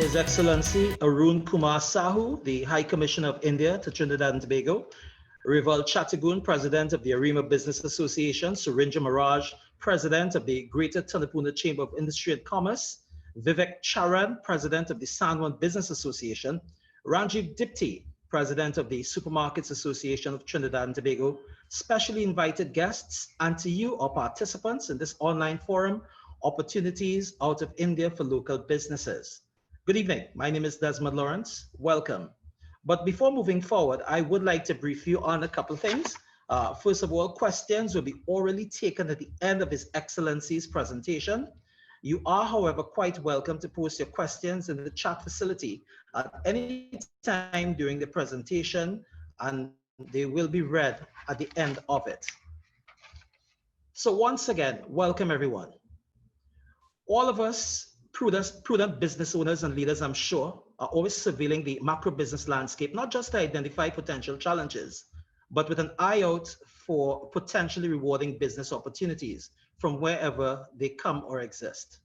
His Excellency Arun Kumar Sahu, the High Commissioner of India to Trinidad and Tobago, Rival Chatagun, President of the Arima Business Association, Surinja Maraj, President of the Greater Tunapuna Chamber of Industry and Commerce, Vivek Charan, President of the San Juan Business Association, Ranjiv Dipti, President of the Supermarkets Association of Trinidad and Tobago, specially invited guests, and to you, our participants in this online forum, Opportunities Out of India for Local Businesses. Good evening. My name is Desmond Lawrence. Welcome. But before moving forward, I would like to brief you on a couple of things. First of all, questions will be orally taken at the end of His Excellency's presentation. You are, however, quite welcome to post your questions in the chat facility at any time during the presentation, and they will be read at the end of it. So once again, welcome everyone. All of us prudent business owners and leaders, I'm sure, are always surveilling the macro business landscape, not just to identify potential challenges, but with an eye out for potentially rewarding business opportunities from wherever they come or exist.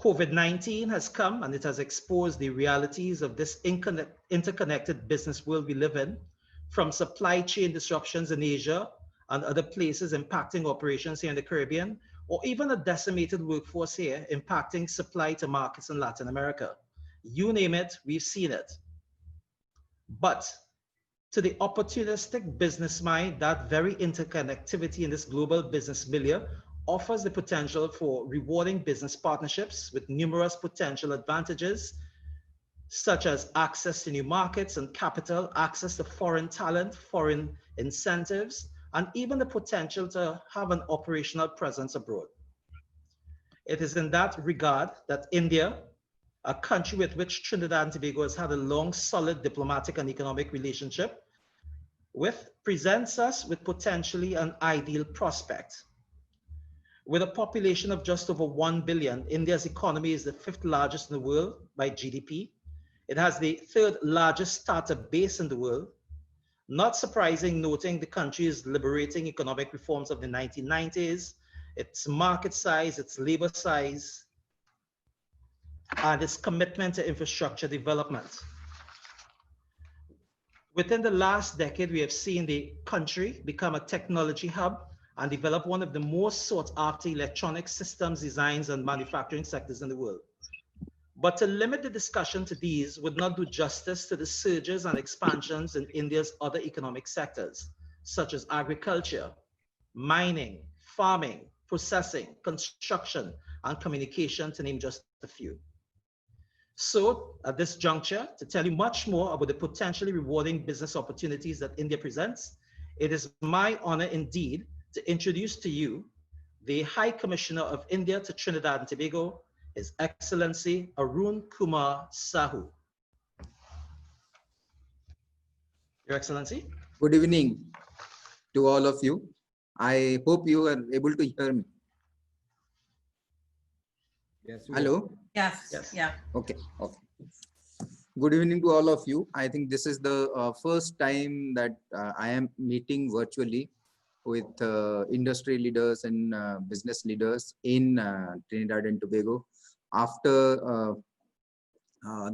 COVID-19 has come and it has exposed the realities of this interconnected business world we live in, from supply chain disruptions in Asia and other places impacting operations here in the Caribbean, or even a decimated workforce here impacting supply to markets in Latin America. You name it, we've seen it. But to the opportunistic business mind, that very interconnectivity in this global business milieu offers the potential for rewarding business partnerships with numerous potential advantages, such as access to new markets and capital, access to foreign talent, foreign incentives, and even the potential to have an operational presence abroad. It is in that regard that India, a country with which Trinidad and Tobago has had a long, solid diplomatic and economic relationship with, presents us with potentially an ideal prospect. With a population of just over 1 billion, India's economy is the 5th largest in the world by GDP. It has the 3rd largest startup base in the world. Not surprising, noting the country's liberating economic reforms of the 1990s, its market size, its labor size, and its commitment to infrastructure development. Within the last decade, we have seen the country become a technology hub and develop one of the most sought after electronic systems designs and manufacturing sectors in the world. But to limit the discussion to these would not do justice to the surges and expansions in India's other economic sectors, such as agriculture, mining, farming, processing, construction, and communication, to name just a few. So at this juncture, to tell you much more about the potentially rewarding business opportunities that India presents, it is my honor indeed to introduce to you the High Commissioner of India to Trinidad and Tobago, His Excellency Arun Kumar Sahu. Your Excellency. Good evening to all of you. I hope you are able to hear me. Yes. Hello? Yes. Yes. Yeah. Okay. Okay. Good evening to all of you. I think this is the first time that I am meeting virtually with industry leaders and business leaders in Trinidad and Tobago after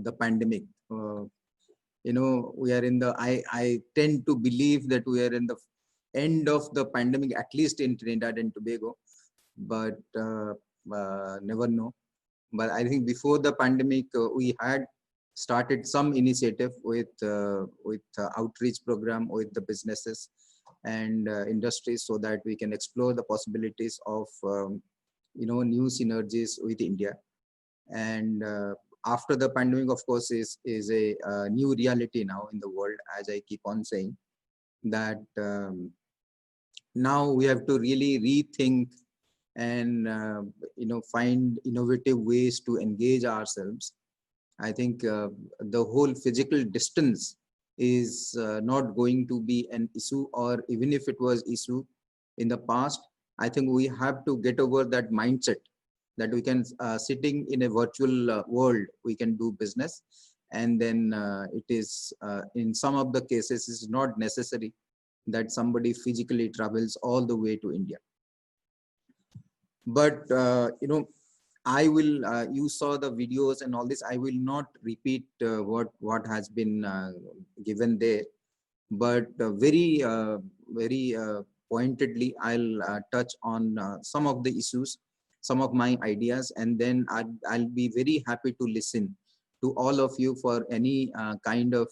the pandemic. You know, we are in the, I tend to believe that we are in the end of the pandemic, at least in Trinidad and Tobago, but never know. But I think before the pandemic, we had started some initiative with outreach program with the businesses and industries, so that we can explore the possibilities of you know, new synergies with India. And after the pandemic, of course, is a new reality now in the world, as I keep on saying, that now we have to really rethink and you know, find innovative ways to engage ourselves. I think the whole physical distance is not going to be an issue, or even if it was issue in the past, I think we have to get over that mindset that we can sitting in a virtual world, we can do business, and then it is in some of the cases it's not necessary that somebody physically travels all the way to India. But you know, I will, you saw the videos and all this. I will not repeat what has been given there, but very pointedly, I'll touch on some of the issues, some of my ideas, and then I'll be very happy to listen to all of you for any kind of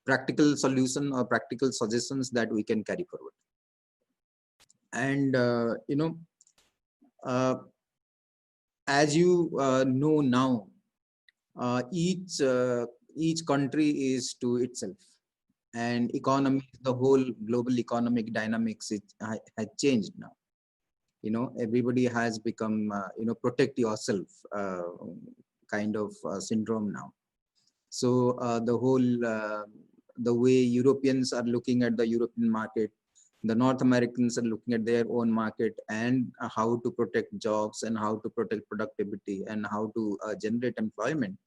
practical solution or practical suggestions that we can carry forward. And uh, as you know now, uh, each uh, each country is to itself, and economy, the whole global economic dynamics, has changed now. Everybody has become protect yourself kind of syndrome now. So the way Europeans are looking at the European market, the North Americans are looking at their own market, and how to protect jobs and how to protect productivity and how to generate employment.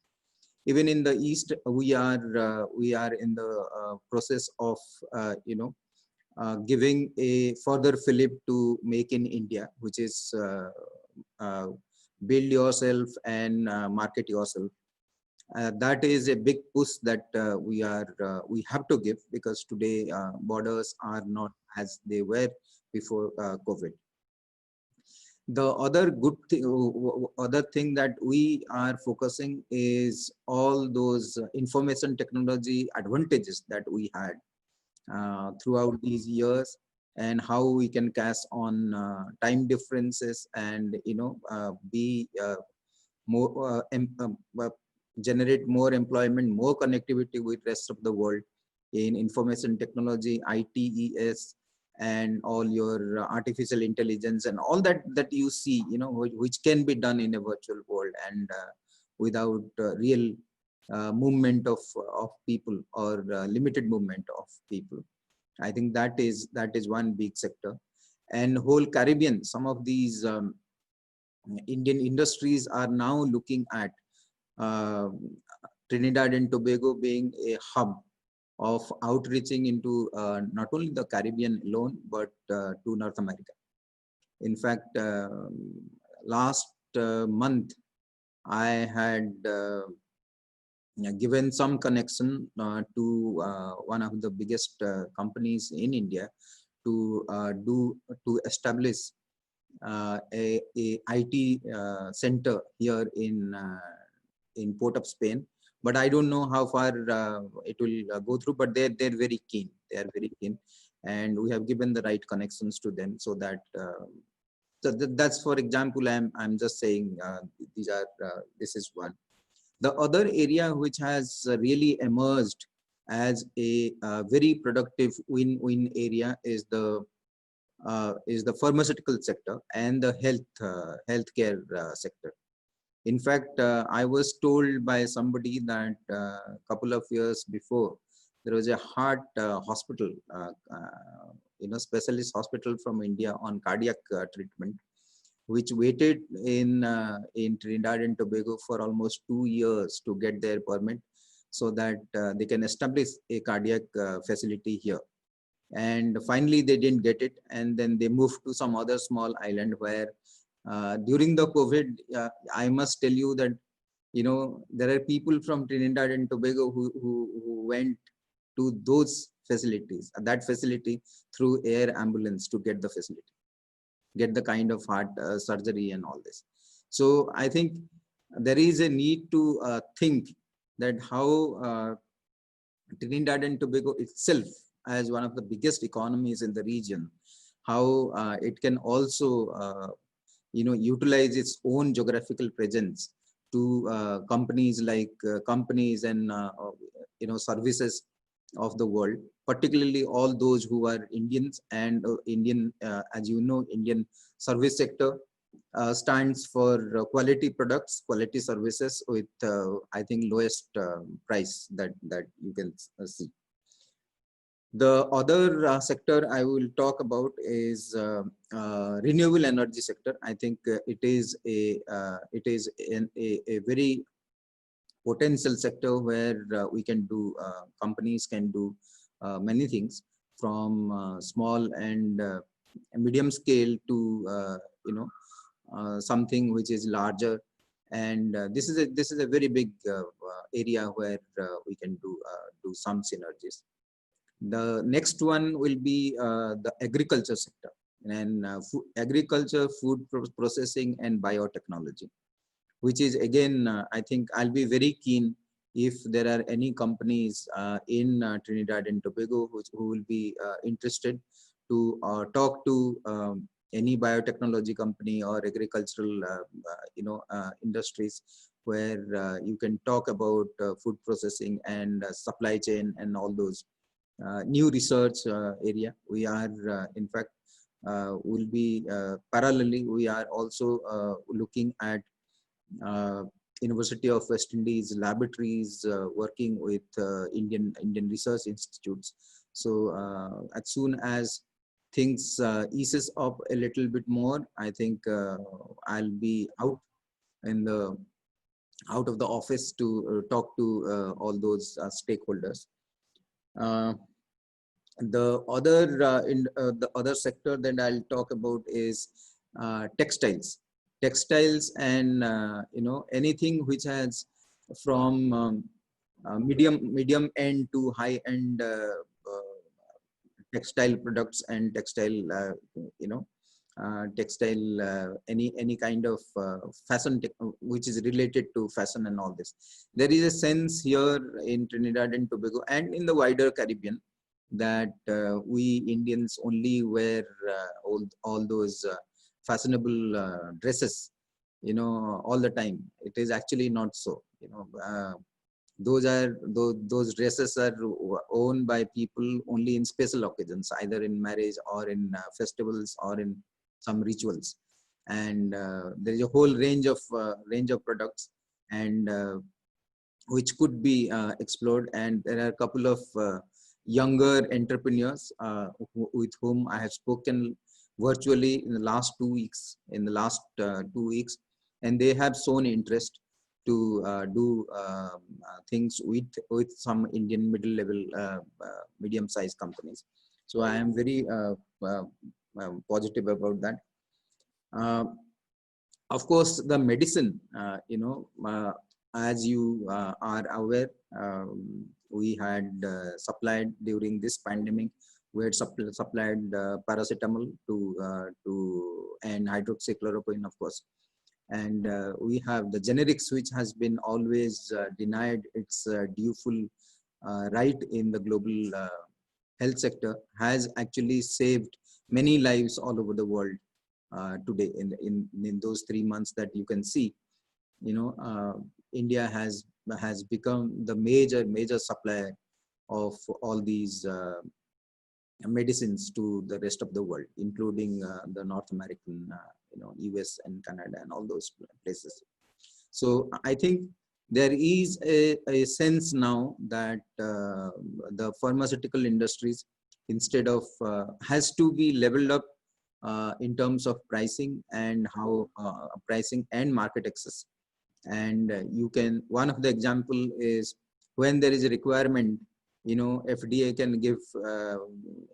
Even in the East, we are in the process of giving a further fillip to Make in India, which is uh, build yourself and market yourself. That is a big push that we have to give, because today borders are not as they were before COVID. The other thing that we are focusing is all those information technology advantages that we had throughout these years, and how we can cast on time differences, and be more generate more employment, more connectivity with rest of the world in information technology, ITES, and all your artificial intelligence and all that you see, which can be done in a virtual world, and without real movement of people, or limited movement of people. I think that is one big sector. And whole Caribbean, some of these Indian industries are now looking at uh, Trinidad and Tobago being a hub of outreaching into not only the Caribbean alone, but to North America. In fact, last month, I had given some connection to one of the biggest companies in India to establish a IT center here in Port of Spain. But I don't know how far it will go through. But they're very keen. They are very keen, and we have given the right connections to them, so that. That's, for example, I'm just saying these are this is one. The other area which has really emerged as a very productive win-win area is the pharmaceutical sector and the healthcare sector. In fact, I was told by somebody that a couple of years before, there was a heart hospital, specialist hospital from India on cardiac treatment, which waited in Trinidad and Tobago for almost 2 years to get their permit, so that they can establish a cardiac facility here. And finally they didn't get it, and then they moved to some other small island where during the COVID, I must tell you that there are people from Trinidad and Tobago who went to those facilities, that facility, through air ambulance to get the facility, get the kind of heart surgery and all this. So I think there is a need to think that how Trinidad and Tobago itself, as one of the biggest economies in the region, how it can also utilize its own geographical presence to companies and services of the world, particularly all those who are Indians. And Indian, as you know, Indian service sector stands for quality products, quality services with I think lowest price that you can see. The other sector I will talk about is renewable energy sector. I think it is a very potential sector where we can do companies can do many things, from small and medium scale to something which is larger, and this is a very big area where we can do some synergies. The next one will be the agriculture sector, and agriculture, food processing, and biotechnology, which is again, I think I'll be very keen if there are any companies in Trinidad and Tobago who will be interested to talk to any biotechnology company or agricultural industries, where you can talk about food processing and supply chain and all those new research area. We are in fact will be parallelly, we are also looking at University of West Indies laboratories working with Indian research institutes. So as soon as things eases up a little bit more, I think I'll be out of the office to talk to all those stakeholders. The other sector that I'll talk about is textiles and anything which has from medium end to high end textile products and textile any kind of fashion which is related to fashion and all this. There is a sense here in Trinidad and Tobago and in the wider Caribbean that we Indians only wear all those fashionable dresses, all the time. It is actually not so. Those dresses are owned by people only in special occasions, either in marriage or in festivals or in some rituals. And there is a whole range of products and which could be explored. And there are a couple of younger entrepreneurs with whom I have spoken virtually in the last 2 weeks, and they have shown interest to do things with some Indian middle-level, medium-sized companies. So I am very positive about that. Of course, the medicine, as you are aware, we had supplied during this pandemic. We had supplied paracetamol and hydroxychloroquine, of course. And we have the generics, which has been always denied its due right in the global health sector, has actually saved many lives all over the world today. In those 3 months that you can see, India has become the major supplier of all these medicines to the rest of the world, including the North American, US and Canada and all those places. So I think there is a sense now that the pharmaceutical industries, instead of has to be leveled up in terms of pricing and how pricing and market access. And one of the example is when there is a requirement, FDA can give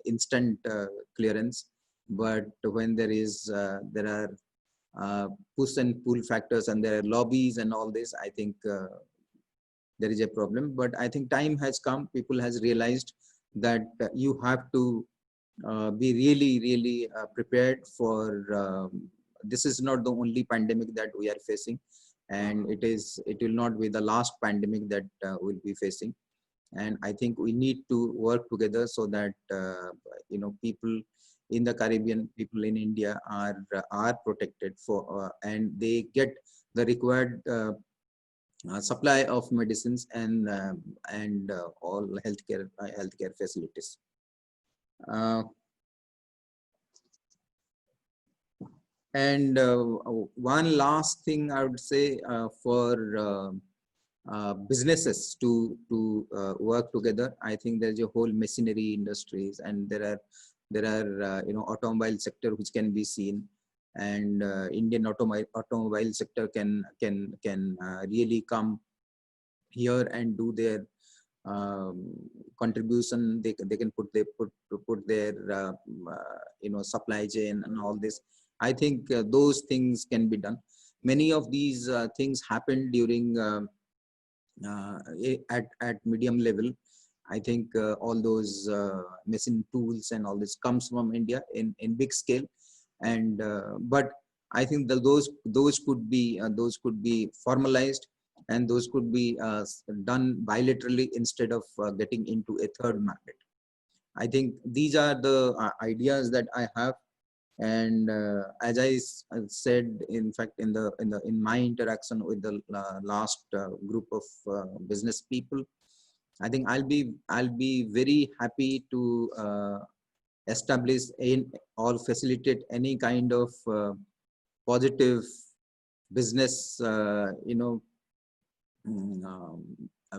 instant clearance, but when there are push and pull factors and there are lobbies and all this, I think there is a problem. But I think time has come, people has realized that you have to be really prepared for this is not the only pandemic that we are facing, and it will not be the last pandemic that we'll be facing. And I think we need to work together so that people in the Caribbean, people in India are protected for and they get the required supply of medicines and all healthcare facilities. And one last thing I would say for businesses to work together. I think there's a whole machinery industries, and there are automobile sector which can be seen, and Indian automobile sector can really come here and do their contribution. They can put their supply chain and all this. I think those things can be done. Many of these things happen during at medium level. I think all those machine tools and all this comes from India in big scale, and but I think those could be formalized, and those could be done bilaterally instead of getting into a third market. I think these are the ideas that I have, and as I said, in fact, in my interaction with the last group of business people, I think I'll be very happy to establish or facilitate any kind of positive business,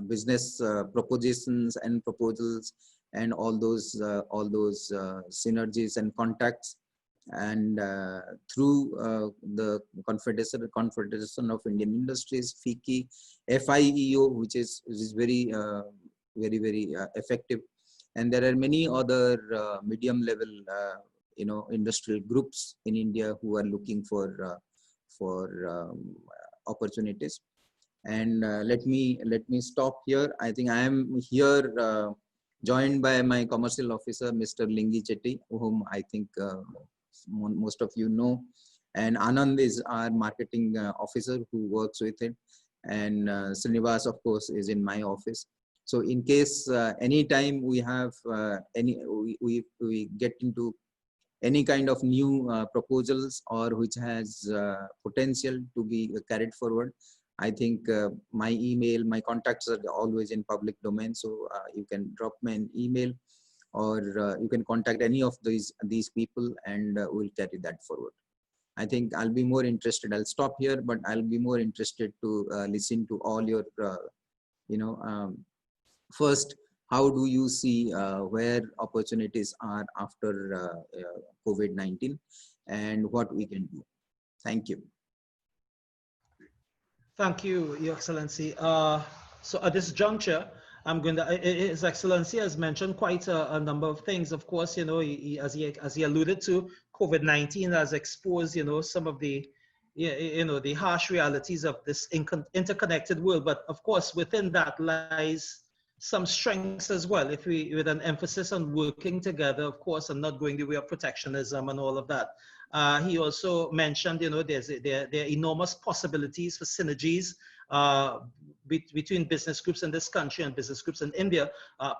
business propositions and proposals, and all those synergies and contacts, and through the Confederation of Indian Industries, FICI, FIEO, which is very very effective, and there are many other medium level industrial groups in India who are looking for opportunities. And let me stop here. I think I am here joined by my commercial officer, Mr. Lingi Chetty, whom I think most of you know, and Anand is our marketing officer who works with it, and Srinivas, of course, is in my office. So in case anytime we have we get into any kind of new proposals or which has potential to be carried forward, I think my email, my contacts are always in public domain, so you can drop me an email, or you can contact any of these people, and we'll carry that forward. I think I'll be more interested. I'll stop here, but I'll be more interested to listen to all your, first, how do you see where opportunities are after COVID-19, and what we can do. Thank you. Thank you, Your Excellency. So at this juncture, I'm going to, His Excellency has mentioned quite a number of things. Of course, as he alluded to, COVID-19 has exposed, some of the, the harsh realities of this interconnected world. But of course, within that lies some strengths as well. If we, with an emphasis on working together, of course, and not going the way of protectionism and all of that. He also mentioned, there are enormous possibilities for synergies between business groups in this country and business groups in India,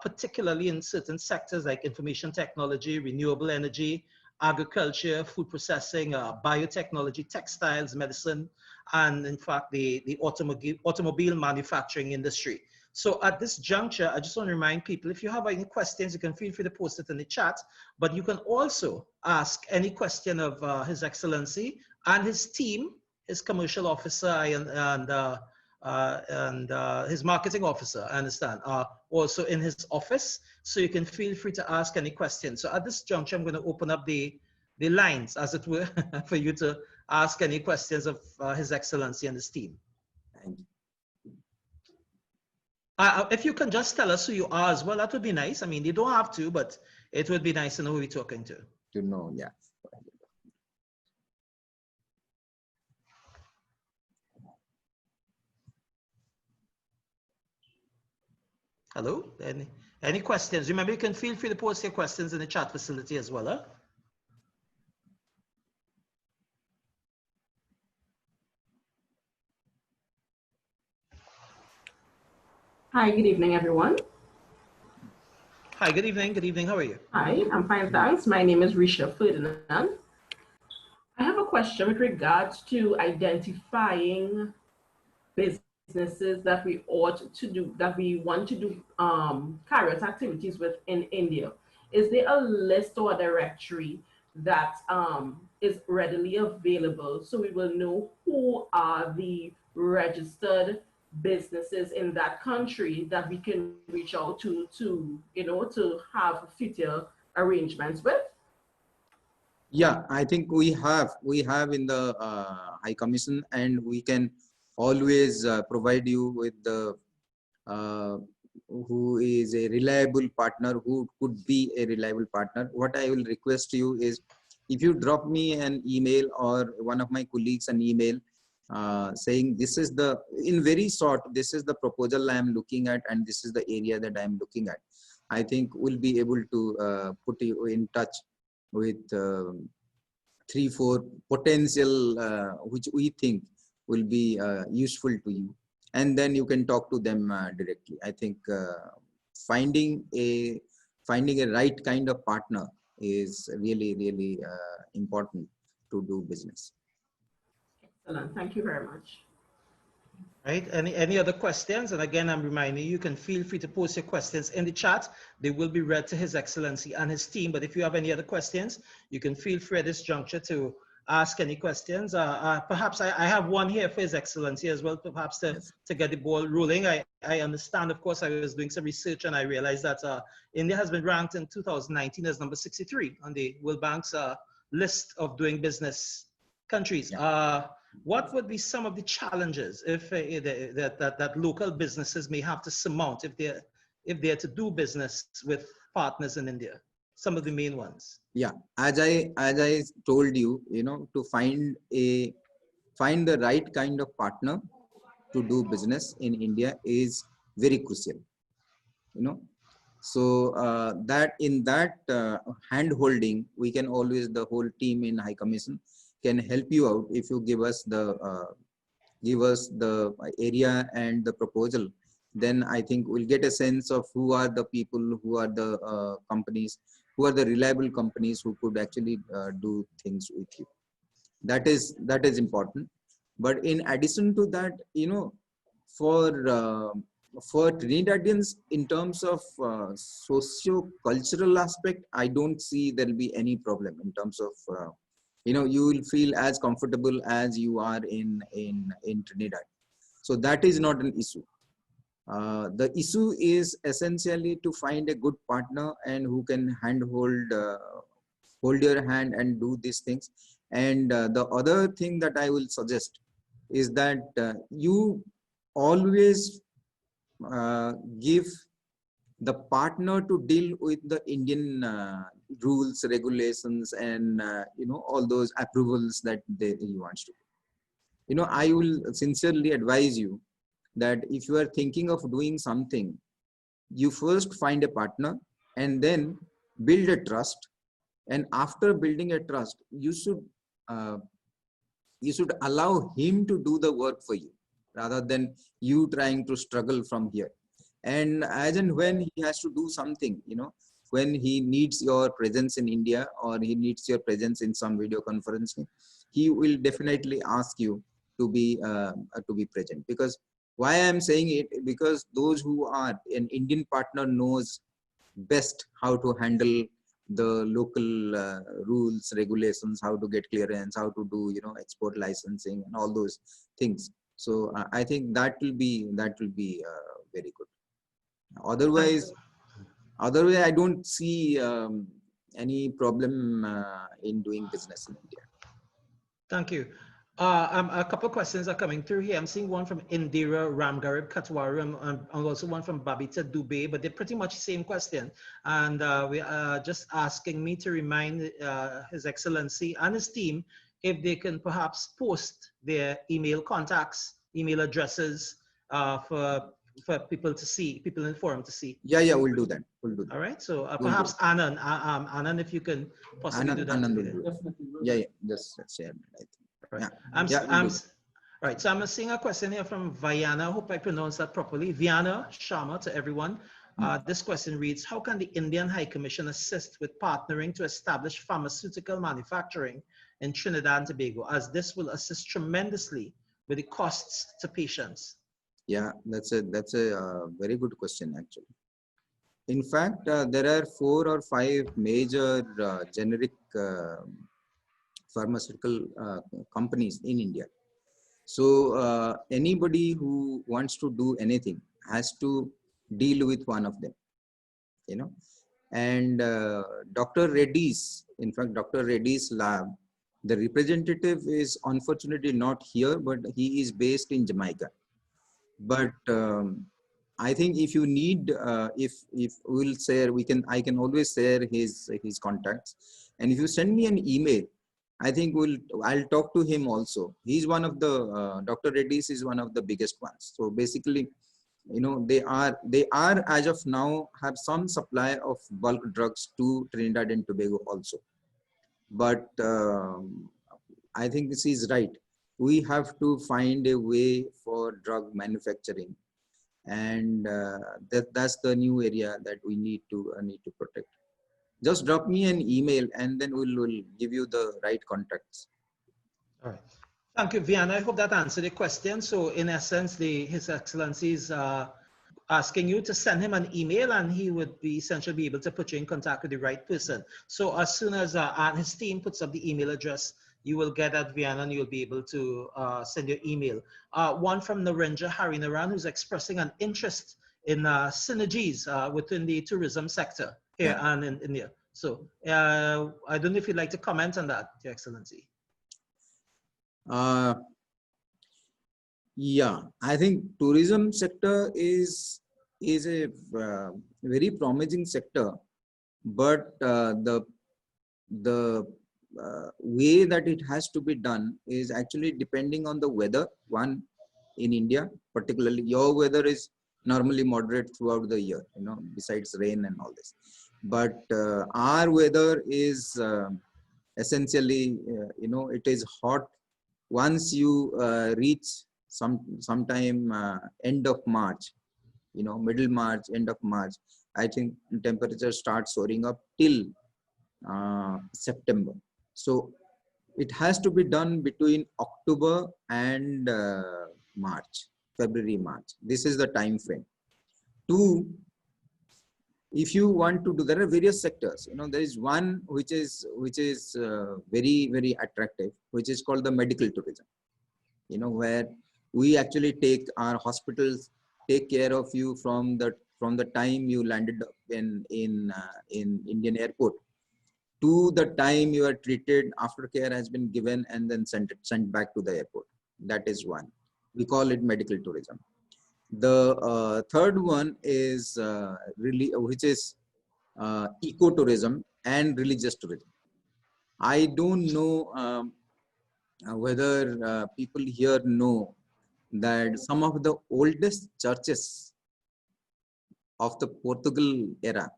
particularly in certain sectors like information technology, renewable energy, agriculture, food processing, biotechnology, textiles, medicine, and in fact, the automobile manufacturing industry. So at this juncture, I just want to remind people, if you have any questions, you can feel free to post it in the chat, but you can also ask any question of His Excellency and his team, his commercial officer and his marketing officer, I understand, are also in his office. So you can feel free to ask any questions. So at this juncture, I'm going to open up the lines, as it were, for you to ask any questions of His Excellency and his team. Thank you. If you can just tell us who you are as well, that would be nice. I mean, you don't have to, but it would be nice to know who you're talking to. To know, yeah. Hello? Any questions? Remember, you can feel free to post your questions in the chat facility as well. Huh? Hi, good evening, everyone. Hi, good evening. Good evening. How are you? Hi, I'm fine, thanks. My name is Risha Ferdinand. I have a question with regards to identifying businesses that we ought to do, that we want to do carry out activities with in India. Is there a list or a directory that is readily available so we will know who are the registered businesses in that country that we can reach out to have future arrangements with? Yeah, I think we have in the High Commission, and we can always provide you with the who is a reliable partner, who could be a reliable partner. What I will request you is, If you drop me an email or one of my colleagues an email saying this is the, in very short, this is the proposal I am looking at and this is the area that I am looking at, I think we'll be able to put you in touch with 3-4 potential which we think will be useful to you, and then you can talk to them directly. I think finding a right kind of partner is really important to do business. Excellent. Thank you very much. Right. Any other questions? And again, I'm reminding you, you can feel free to post your questions in the chat. They will be read to His Excellency and his team. But if you have any other questions, you can feel free at this juncture to ask any questions. Perhaps I have one here for His Excellency as well, perhaps to get the ball rolling. I understand, of course, I was doing some research and I realized that India has been ranked in 2019 as number 63 on the World Bank's list of doing business countries. Yeah. What would be some of the challenges if that local businesses may have to surmount if they're to do business with partners in India? Some of the main ones. Yeah, as I told you, to find the right kind of partner to do business in India is very crucial. So that in that hand holding, we can always, the whole team in High Commission can help you out if you give us the area and the proposal. Then I think we'll get a sense of who are the people, who are the companies, who are the reliable companies who could actually do things with you. That is important. But in addition to that, for Trinidadians, in terms of socio-cultural aspect, I don't see there will be any problem in terms of you will feel as comfortable as you are in Trinidad. So that is not an issue. The issue is essentially to find a good partner and who can hold your hand and do these things. And the other thing that I will suggest is that you always give the partner to deal with the Indian rules, regulations, and all those approvals that he wants to do. I will sincerely advise you that if you are thinking of doing something, you first find a partner and then build a trust. And after building a trust, you should allow him to do the work for you rather than you trying to struggle from here. And as and when he has to do something, when he needs your presence in India or he needs your presence in some video conferencing, he will definitely ask you to be present. Because why I'm saying it, because those who are an Indian partner knows best how to handle the local rules, regulations, how to get clearance, how to do export licensing and all those things. So I think that will be very good. Otherwise, I don't see any problem in doing business in India. Thank you. A couple of questions are coming through here. I'm seeing one from Indira Ramgarib Katwaru and also one from Babita Dubey, but they're pretty much the same question. And we are just asking me to remind His Excellency and his team if they can perhaps post their email contacts, email addresses for people to see, people in the forum to see. Yeah, we'll do that. All right. So perhaps Anand, if you can possibly do that. Anand will do it. Yeah, just share it, I think. Right. Yeah. Right. So I'm seeing a question here from Viana. I hope I pronounced that properly. Viana Sharma to everyone. This question reads, how can the Indian High Commission assist with partnering to establish pharmaceutical manufacturing in Trinidad and Tobago, as this will assist tremendously with the costs to patients? Yeah, that's a very good question, actually. In fact, there are 4 or 5 major generic pharmaceutical companies in India. So anybody who wants to do anything has to deal with one of them, and Dr. Reddy's lab, the representative is unfortunately not here, but he is based in Jamaica. But I think if you need, if we'll share, I can always share his contacts. And if you send me an email, I think I'll talk to him also. He's one of the, Dr. Reddy's is one of the biggest ones. So basically, you know, they are as of now have some supply of bulk drugs to Trinidad and Tobago also. But I think this is right. We have to find a way for drug manufacturing, and that's the new area that we need to protect. Just drop me an email, and then we'll give you the right contacts. All right. Thank you, Vienna. I hope that answered the question. So in essence, His Excellency is asking you to send him an email, and he would be essentially be able to put you in contact with the right person. So as soon as his team puts up the email address, you will get at Vienna, and you'll be able to send your email. One from Narendra Harinaran, who's expressing an interest in synergies within the tourism sector here and in India. So I don't know if you'd like to comment on that, Your Excellency. Yeah, I think tourism sector is a very promising sector, but the way that it has to be done is actually depending on the weather. One, in India, particularly, your weather is normally moderate throughout the year, you know, besides rain and all this. But our weather is essentially, you know, it is hot. Once you reach sometime end of March, you know, middle March, end of March, I think temperature starts soaring up till September. So it has to be done between October and March, February, March. This is the time frame. Two, if you want to do, there are various sectors. You know, there is one which is very, very attractive, which is called the medical tourism. You know, where we actually take our hospitals take care of you from the time you landed in Indian airport to the time you are treated, aftercare has been given, and then sent back to the airport. That is one. We call it medical tourism. The third one is which is ecotourism and religious tourism. I don't know whether people here know that some of the oldest churches of the Portugal era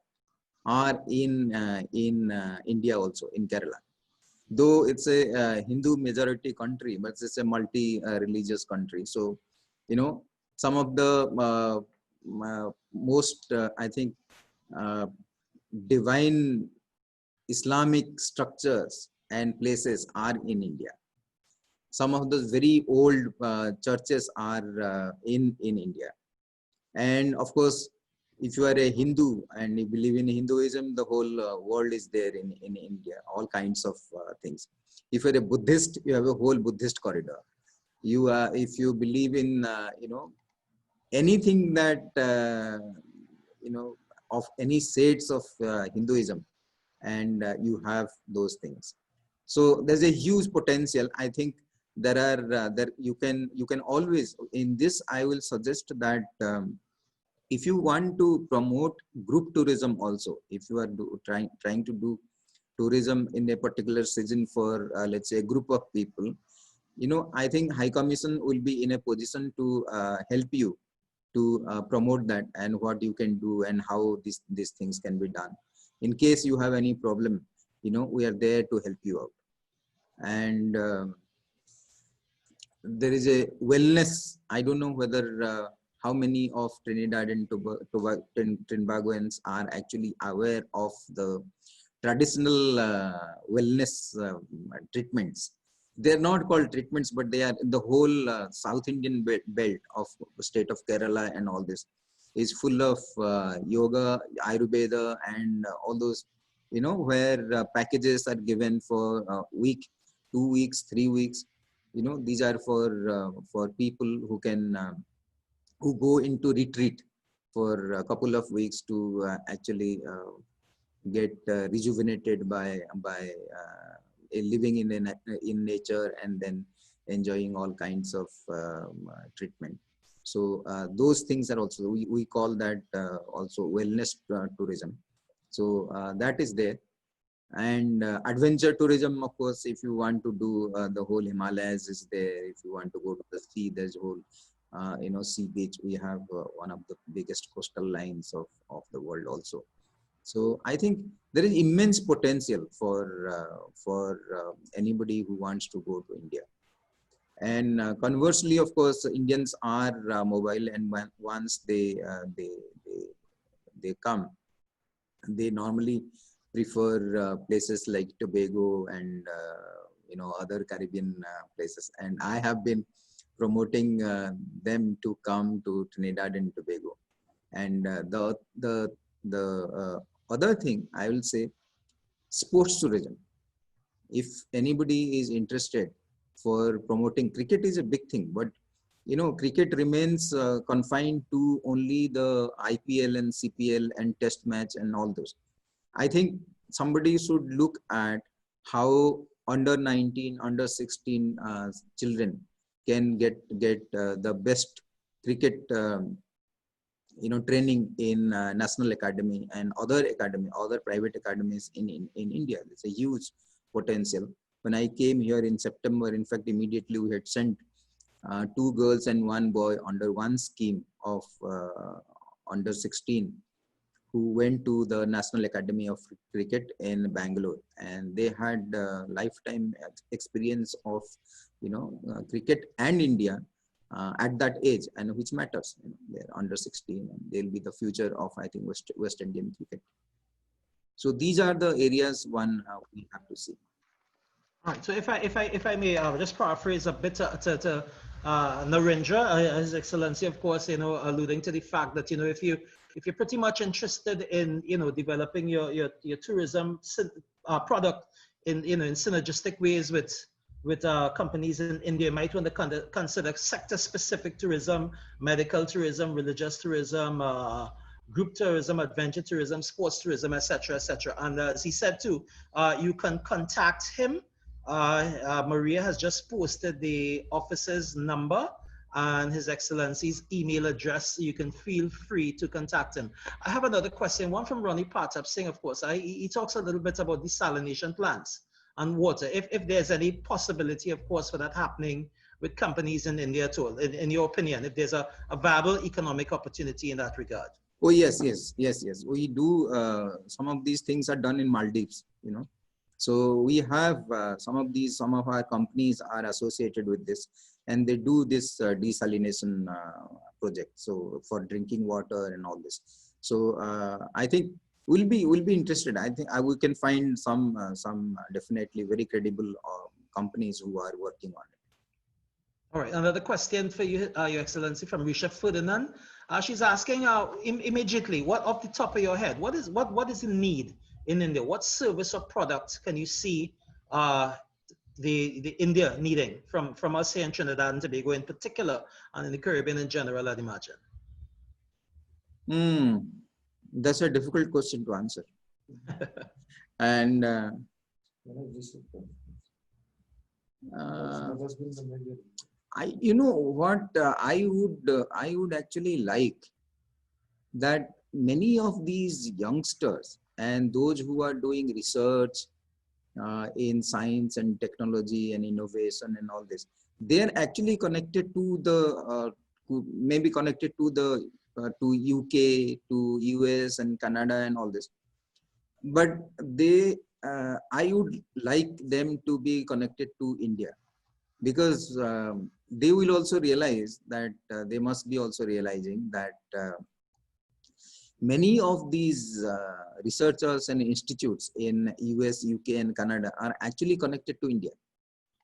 are in India also, in Kerala. Though it's a Hindu majority country, but it's a multi-religious country. So, you know, some of the most, I think, divine Islamic structures and places are in India. Some of those very old churches are in India. And of course, if you are a Hindu and you believe in Hinduism, the whole world is there in India, all kinds of things. If you're a Buddhist, you have a whole Buddhist corridor. You if you believe in, you know, anything that, you know, of any shades of Hinduism, and you have those things. So there's a huge potential. I think there are, you can always, in this, I will suggest that if you want to promote group tourism also, if you are trying to do tourism in a particular season for, let's say, a group of people, you know, I think High Commission will be in a position to help you to promote that and what you can do and how these things can be done. In case you have any problem, you know, we are there to help you out. And there is a wellness. I don't know whether how many of Trinidad and Tobagoans are actually aware of the traditional wellness treatments. They're not called treatments, but they are in the whole South Indian belt of the state of Kerala, and all this is full of yoga, Ayurveda, and all those, you know, where packages are given for a week, 2 weeks, 3 weeks. You know, these are for people who can who go into retreat for a couple of weeks to actually get rejuvenated by living in nature and then enjoying all kinds of treatment. So those things are also, we call that also wellness tourism. So that is there. And adventure tourism, of course, if you want to do the whole Himalayas is there. If you want to go to the sea, there's whole sea beach. We have one of the biggest coastal lines of the world also. So I think there is immense potential for anybody who wants to go to India. And conversely, of course, Indians are mobile, and once they come, they normally prefer places like Tobago and other Caribbean places. And I have been promoting them to come to Trinidad and Tobago. And the other thing I will say, sports tourism. If anybody is interested for promoting, cricket is a big thing, but cricket remains confined to only the IPL and CPL and test match and all those. I think somebody should look at how under 19, under 16 children can get the best cricket training in National Academy and other private academies in India. It's a huge potential. When I came here in September, in fact, immediately we had sent 2 girls and 1 boy under one scheme of under 16 who went to the National Academy of Cricket in Bangalore, and they had lifetime experience of cricket and India at that age, and which matters. They're under 16 and they'll be the future of, I think, West Indian cricket. So these are the areas we have to see. All right. So if I may just paraphrase a bit to Narendra, His Excellency, of course, alluding to the fact that if you're pretty much interested in developing your tourism product in synergistic ways with companies in India, you might want to consider sector-specific tourism, medical tourism, religious tourism, group tourism, adventure tourism, sports tourism, etc., etc. And as he said too, you can contact him. Maria has just posted the office's number and His Excellency's email address, so you can feel free to contact him. I have another question, one from Ronnie Partap Singh, of course. He talks a little bit about desalination plants and water, if there's any possibility, of course, for that happening with companies in India at all, in your opinion, if there's a viable economic opportunity in that regard. Oh, yes. We do, some of these things are done in Maldives, So we have some of our companies are associated with this, and they do this desalination project. So for drinking water and all this. So I think we'll be interested. I think we can find some definitely very credible companies who are working on it. All right, another question for you, Your Excellency, from Risha Ferdinand. She's asking immediately, what off the top of your head, what is the need in India? What service or product can you see the India needing from us here in Trinidad and Tobago in particular, and in the Caribbean in general, I'd imagine? That's a difficult question to answer. And I would actually like that many of these youngsters and those who are doing research in science and technology and innovation and all this, they are actually connected to the maybe connected to the to UK, to US and Canada and all this, but I would like them to be connected to India, because they will also realize that they must be also realizing that many of these researchers and institutes in US, UK and Canada are actually connected to India.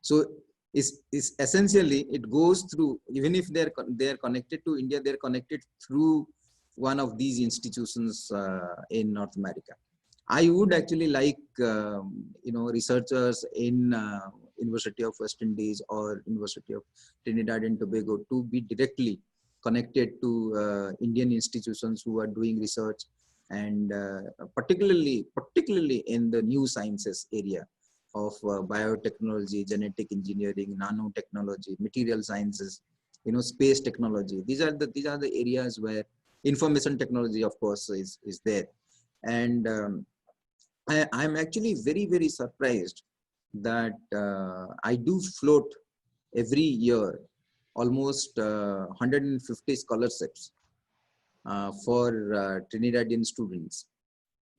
So it's essentially, it goes through, even if they're connected to India, they're connected through one of these institutions in North America. I would actually like researchers in University of West Indies or University of Trinidad and Tobago to be directly connected to Indian institutions who are doing research, and particularly in the new sciences area of biotechnology, genetic engineering, nanotechnology, material sciences, space technology. These are the areas where information technology, of course, is there. And I'm actually very, very surprised that I do float every year almost 150 scholarships for Trinidadian students.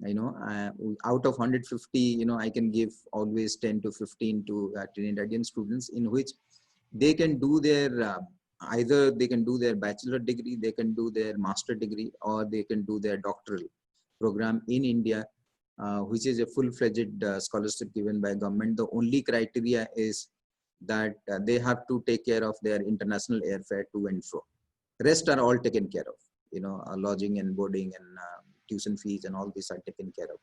Out of 150, I can give always 10 to 15 to Trinidadian students, in which they can do their either they can do their bachelor degree, they can do their master degree, or they can do their doctoral program in India, which is a full-fledged scholarship given by government. The only criteria is that they have to take care of their international airfare to and fro. Rest are all taken care of. Lodging and boarding and tuition fees and all these are taken care of.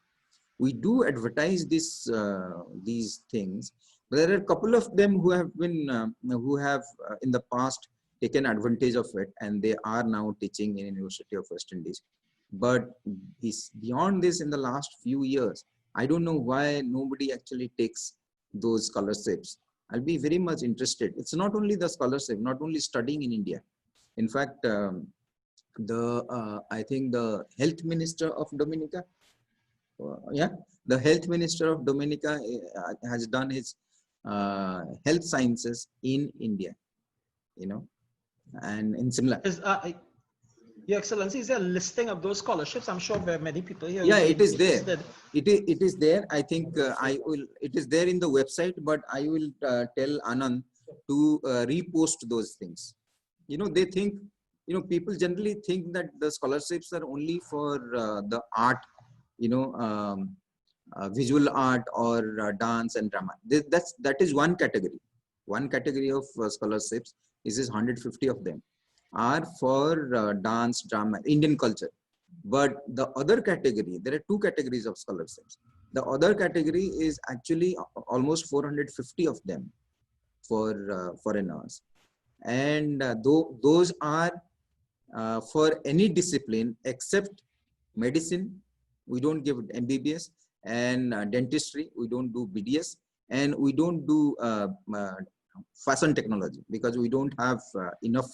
We do advertise these things, but there are a couple of them who have been in the past taken advantage of it, and they are now teaching in University of West Indies. But beyond this, in the last few years, I don't know why nobody actually takes those scholarships. I'll be very much interested. It's not only the scholarship, not only studying in India. In fact, I think the health minister of Dominica, the health minister of Dominica has done his health sciences in India, and in similar. Your Excellency, is there a listing of those scholarships? I'm sure there are many people here. Yeah, it is there. It is there. I think it is there in the website, but I will tell Anand to repost those things. They think, people generally think that the scholarships are only for the art, visual art or dance and drama. That is one category. One category of scholarships. This is 150 of them are for dance, drama, Indian culture. But the other category, there are two categories of scholarships. The other category is actually almost 450 of them for foreigners. And those are for any discipline except medicine. We don't give MBBS, and dentistry, we don't do BDS, and we don't do fashion technology, because we don't have enough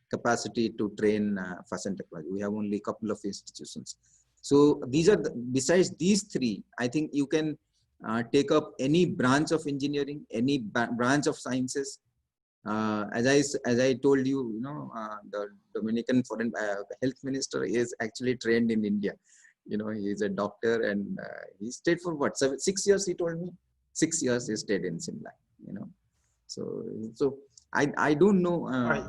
capacity to train fashion technology. We have only a couple of institutions. So these are besides these three, I think you can take up any branch of engineering, any branch of sciences. As I told you, the Dominican foreign health minister is actually trained in India. He is a doctor, and he stayed for what, 6 years? He told me 6 years he stayed in Simla. So I don't know. Right.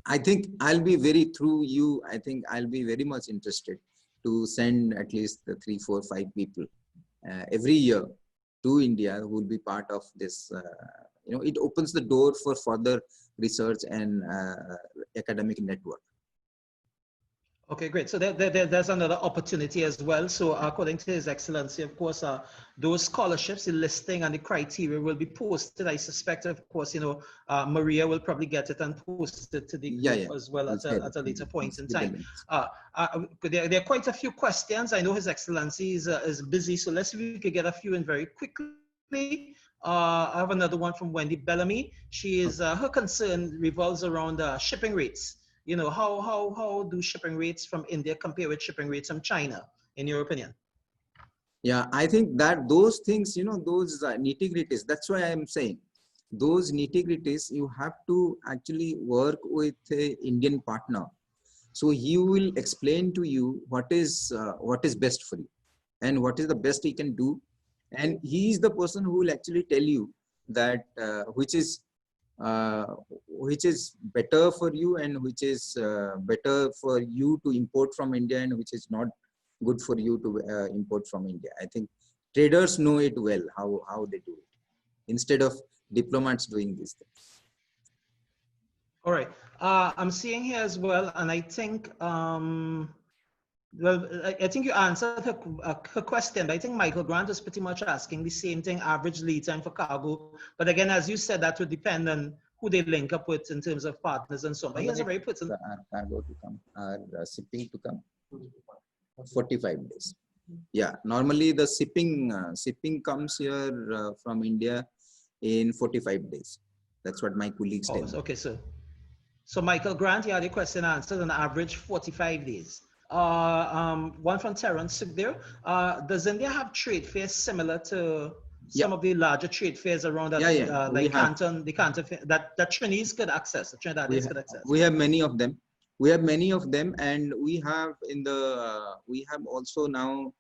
I think I'll be through you. I think I'll be very much interested to send at least 3, 4, 5 people every year to India who will be part of this. It opens the door for further research and academic network. Okay, great. So there's another opportunity as well. So according to His Excellency, of course, those scholarships, the listing and the criteria will be posted. I suspect, of course, Maria will probably get it and post it to the group as well at a later point in time. There are quite a few questions. I know His Excellency is busy, so let's see if we could get a few in very quickly. I have another one from Wendy Bellamy. She is her concern revolves around shipping rates. How do shipping rates from India compare with shipping rates from China, in your opinion? Yeah, I think that those things, those nitty-gritties, that's why I'm saying those nitty-gritties, you have to actually work with an Indian partner. So he will explain to you what is best for you and what is the best he can do. And he is the person who will actually tell you that which is better for you and which is better for you to import from India and which is not good for you to import from India. I think traders know it well, how they do it, instead of diplomats doing these things. All right. I'm seeing here as well, and I think, well, I think you answered her question, but I think Michael Grant was pretty much asking the same thing, average lead time for cargo. But again, as you said, that would depend on who they link up with in terms of partners and so on. But here's a very pertinent. Our cargo to come, our shipping to come, 45 days. Yeah, normally the shipping comes here from India in 45 days. That's what my colleagues tell me. Okay, so So Michael Grant, you had your question answered on average 45 days. One from Terence there. Does India have trade fairs similar to Yeah, some of the larger trade fairs around that, yeah. We like have. Canton, the Canton that Trinidad could access, the Trinidadians could access? We have many of them. We have many of them, and we have in the we have also now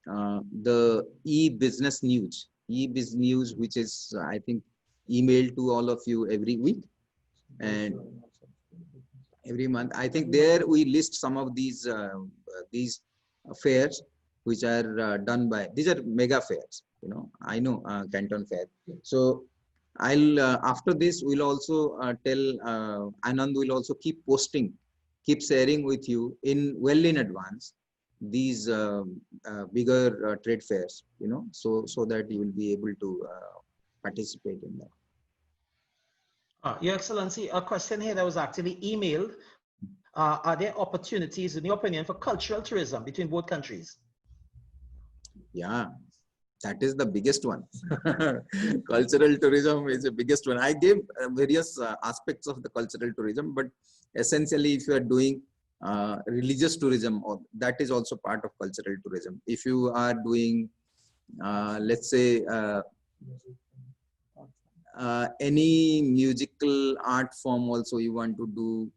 the e-business news, e-biz news, which is I think emailed to all of you every week and every month. I think there we list some of these fairs which are done by, these are mega fairs. You know, I know Canton Fair. So I'll after this we'll also tell Anand will also keep posting, keep sharing with you in advance these bigger trade fairs. You know, so that you will be able to participate in that. Your Excellency, a question here that was actually emailed. Are there opportunities, in your opinion, for cultural tourism between both countries? Yeah, that is the biggest one. Cultural tourism is the biggest one. I gave various aspects of the cultural tourism, but essentially if you are doing religious tourism, that is also part of cultural tourism. If you are doing let's say any musical art form also you want to do,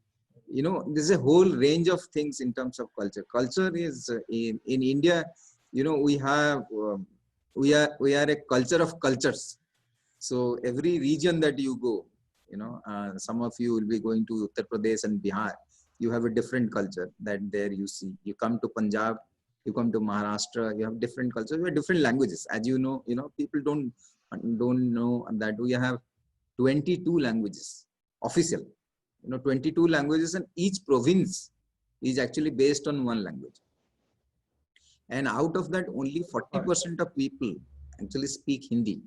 you know, there's a whole range of things in terms of culture. Culture is in India, you know, we are a culture of cultures. So every region that you go, you know, some of you will be going to Uttar Pradesh and Bihar, you have a different culture that there you see. You come to Punjab, you come to Maharashtra, you have different cultures, you have different languages. As you know, people don't know that we have 22 languages official, you know, 22 languages, and each province is actually based on one language. And out of that, only 40% of people actually speak Hindi.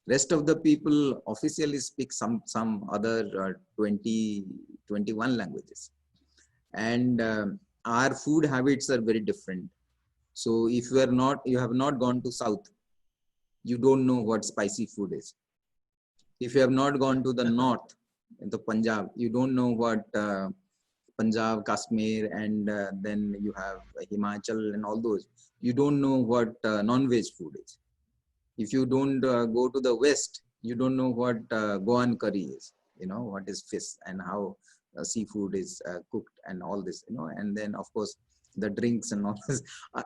Rest of the people officially speak some other 21 languages. And our food habits are very different. So if you have not gone to South, you don't know what spicy food is. If you have not gone to the North, into Punjab, you don't know what Punjab, Kashmir, and then you have Himachal and all those. You don't know what non-veg food is. If you don't go to the West, you don't know what Goan curry is. You know, what is fish and how seafood is cooked and all this. You know, and then of course the drinks and all this.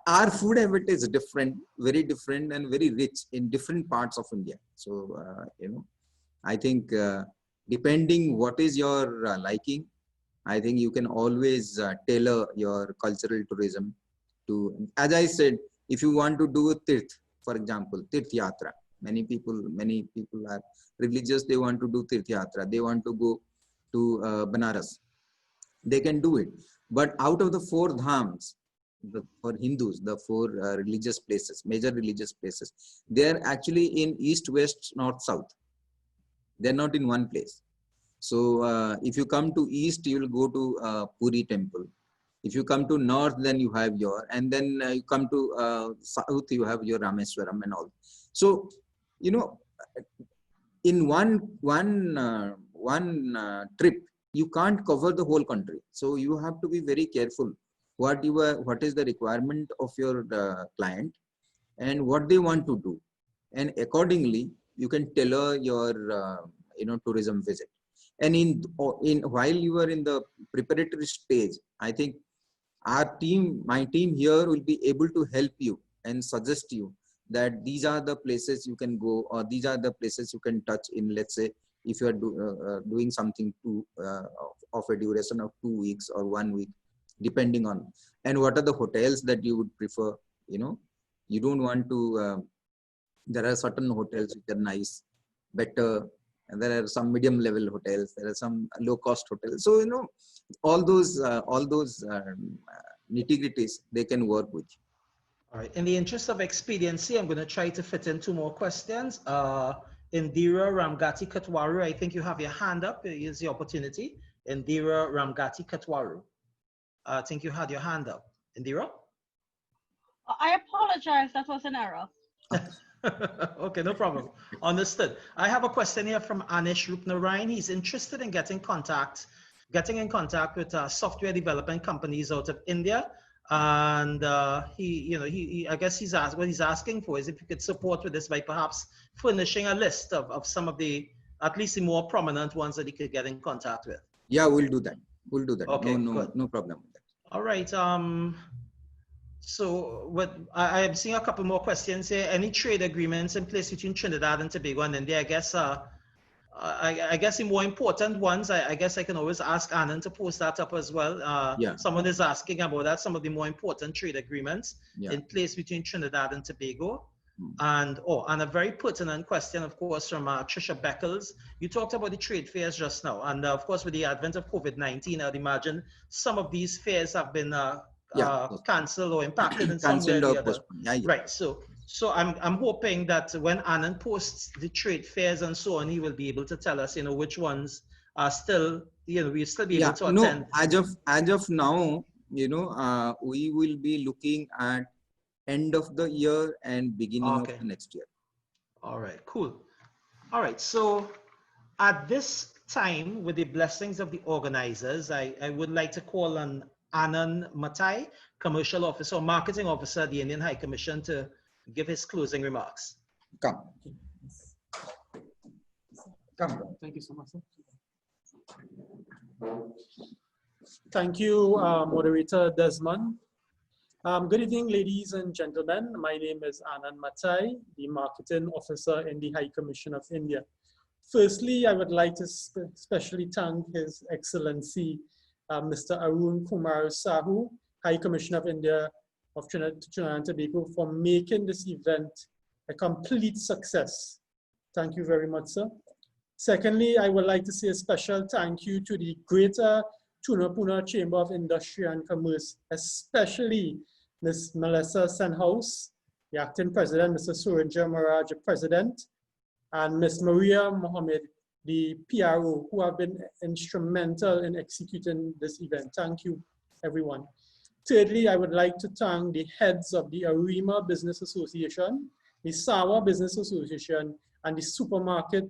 Our food habit is different, very different, and very rich in different parts of India. So you know, I think depending what is your liking, I think you can always tailor your cultural tourism to, as I said, if you want to do a tirth, for example, tirth yatra. Many people are religious. They want to do tirth yatra. They want to go to Banaras. They can do it. But out of the 4 dhams, for Hindus, the 4 religious places, major religious places, they are actually in east, west, north, south. They're not in one place. So if you come to east, you will go to Puri temple. If you come to north, then you have your, and then you come to south, you have your Rameswaram and all. So, you know, in one trip, you can't cover the whole country. So you have to be very careful what is the requirement of your client and what they want to do, and accordingly you can tailor your tourism visit. And in while you are in the preparatory stage, I think my team here will be able to help you and suggest you that these are the places you can go, or these are the places you can touch in, let's say, if you are doing something of a duration of 2 weeks or 1 week, depending on, and what are the hotels that you would prefer. You know, you don't want to, there are certain hotels which are nice, better, and there are some medium level hotels, there are some low cost hotels. So, you know, all those nitty-gritties, they can work with you. All right. In the interest of expediency, I'm going to try to fit in 2 more questions. Indira Ramgati Katwaru, I think you have your hand up. Here's the opportunity. Indira Ramgati Katwaru. I think you had your hand up. Indira? I apologize. That was an error. Okay, no problem. Understood. I have a question here from Anish Rupnarayan. He's interested in getting contact getting in contact with software development companies out of India. And I guess what he's asking for is if you could support with this by perhaps furnishing a list of some of the, at least the more prominent ones that he could get in contact with. Yeah, we'll do that. We'll do that. Okay, no problem with that. All right. So I am seeing a couple more questions here. Any trade agreements in place between Trinidad and Tobago and India? I guess the more important ones, I guess I can always ask Arun to post that up as well. Yeah. Someone is asking about that, some of the more important trade agreements Yeah. in place between Trinidad and Tobago. And a very pertinent question, of course, from Trisha Beckles. You talked about the trade fairs just now. And of course, with the advent of COVID-19, I'd imagine some of these fairs have been cancelled or impacted in some way or the other. Yeah. Right. So I'm hoping that when Arun posts the trade fairs and so on, he will be able to tell us, which ones are still, we'll still be able to attend. No, as of now, we will be looking at end of the year and beginning of the next year. All right, cool. All right, so at this time, with the blessings of the organizers, I would like to call on Arun Matai, Commercial Officer, Marketing Officer at the Indian High Commission, to give his closing remarks. Come. Thank you so much, sir. Thank you, Moderator Desmond. Good evening, ladies and gentlemen. My name is Arun Matai, the Marketing Officer in the High Commission of India. Firstly, I would like to especially thank His Excellency, Mr. Arun Kumar Sahu, High Commissioner of India of Trinidad and Tobago, for making this event a complete success. Thank you very much, sir. Secondly, I would like to say a special thank you to the Greater Tunapuna Chamber of Industry and Commerce, especially Ms. Melissa Senhouse, the Acting President, Mr. Surendra Maharaj, the President, and Ms. Maria Mohammed, the PRO, who have been instrumental in executing this event. Thank you, everyone. Thirdly, I would like to thank the heads of the Arima Business Association, the Sahu Business Association, and the Supermarket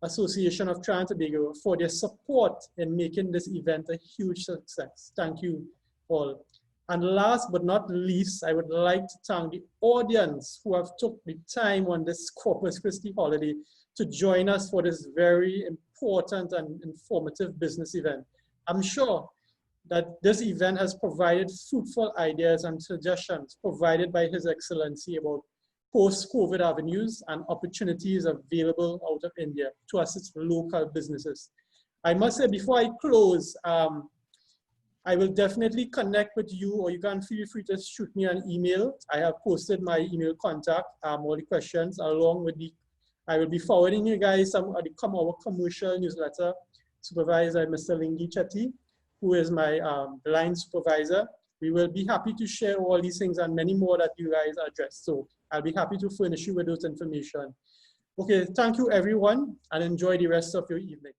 Association of Trinidad and Tobago for their support in making this event a huge success. Thank you all. And last but not least, I would like to thank the audience who have took the time on this Corpus Christi holiday to join us for this very important and informative business event. I'm sure that this event has provided fruitful ideas and suggestions provided by His Excellency about post-COVID avenues and opportunities available out of India to assist local businesses. I must say, before I close, I will definitely connect with you, or you can feel free to shoot me an email. I have posted my email contact, all the questions, along with I will be forwarding you guys some of our commercial newsletter supervised by Mr. Lingi Chetty, who is my line supervisor. We will be happy to share all these things and many more that you guys address. So I'll be happy to furnish you with those information. Okay, thank you everyone, and enjoy the rest of your evening.